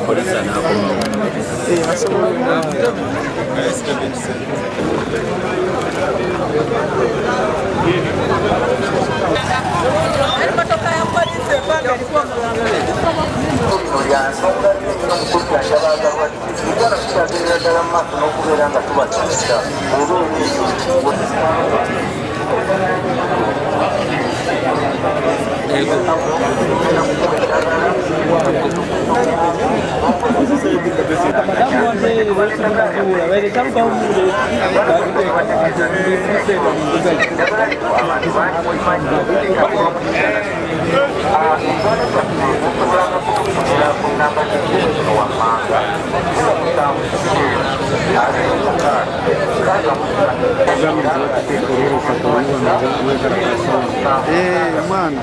polisi anakomawo. Mano.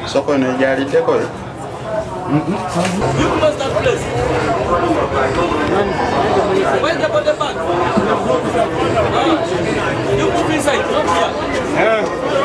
Soko inajalideko. You close that place. Where's the body bag? You move inside, not here.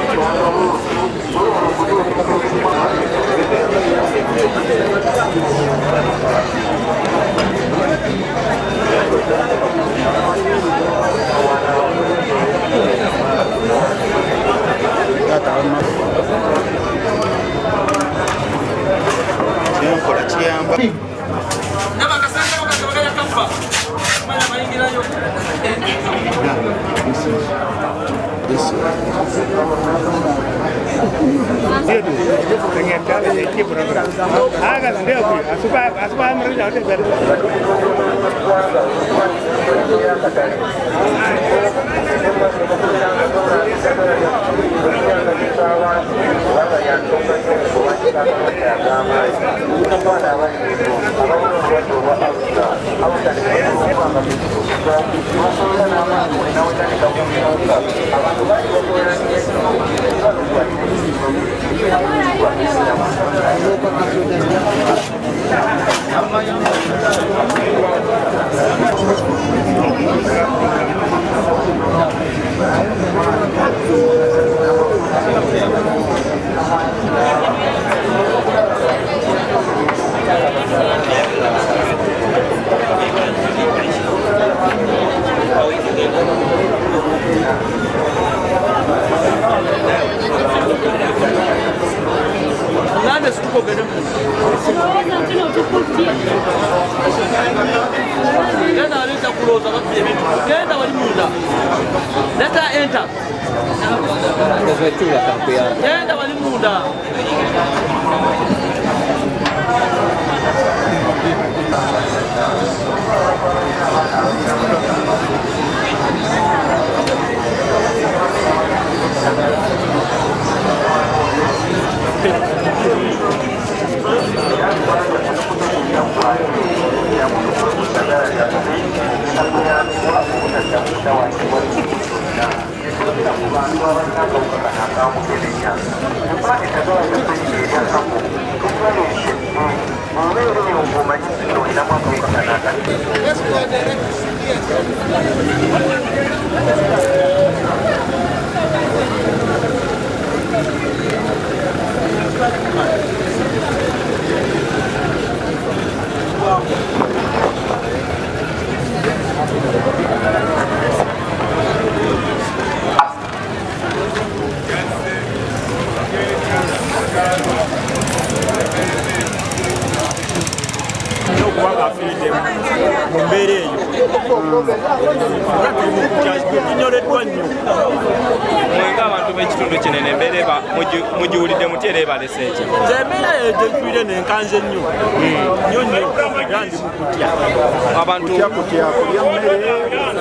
Abantu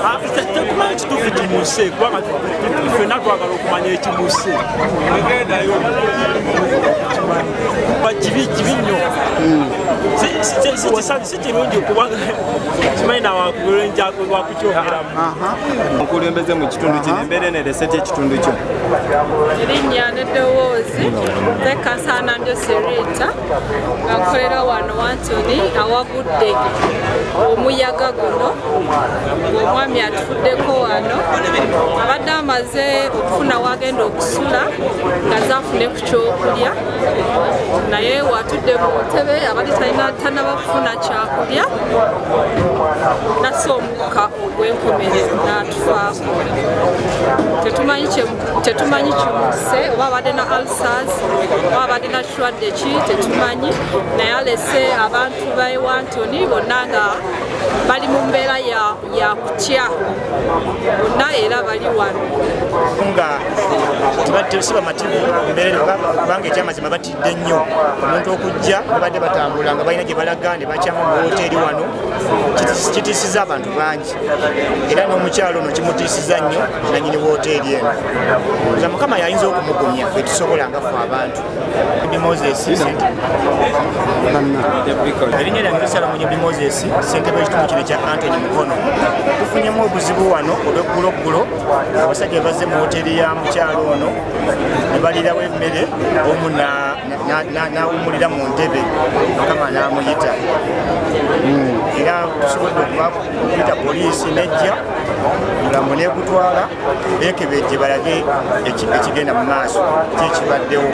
Tekumanyi kituufu kimuse kubanga ffenna twagala okumanya ekimuse kibi nnyo si kirungi kubanga kimanyi nawakulenja wakukyogeramu okulembeze mu kitundu kino embeera enerese ty ekitundu kyo erinnya n'eddoboozi nze Kansana Serita nga nkolera wano Wantoni awagudde omuyaga guno omwami atufuddeko wano abadde amaze okufuna wagenda okusula nga zafune ku kyokulya naye watudde mu ntebe abadde tanaba kufuna kyakulya nassa omukka ogw'enkomerero n'atufaako tetumanyi kimuse oba abadde na ulcers oba abadde na kirwadde ki tetumanyi naye alese abantu ba Wantoni bonna nga bali mu mbeera ya kutya bonna era bali wano nga tebasiba mativu mbeera kubanga ekyamazima batidde nnyo omuntu okujja babadde batambula nga balina gye balaga ne bakyama mu woteeri wano kitiisiza abantu bangi era n'omukyalo ono kimutiisiza nnyo nanyini woteeri eno za mukama yayinza okumugumya ffe tusobola nga ffe abantu Moses erinnya lyange Salomo Moses ssentebe w'ekitundu kino ekya Anthony Mukono tufunyemu obuzibu wano olw'egguloggulo abasajja bazze mu woteeri ya mukyalo ono ne balirawo emmere omu n'awumulira mu ntebe mukama n'amuyita era tusobodde okuyita poliisi nejja mulambo n'egutwala beekebejje balage ekigenda mu maaso kyekibaddewo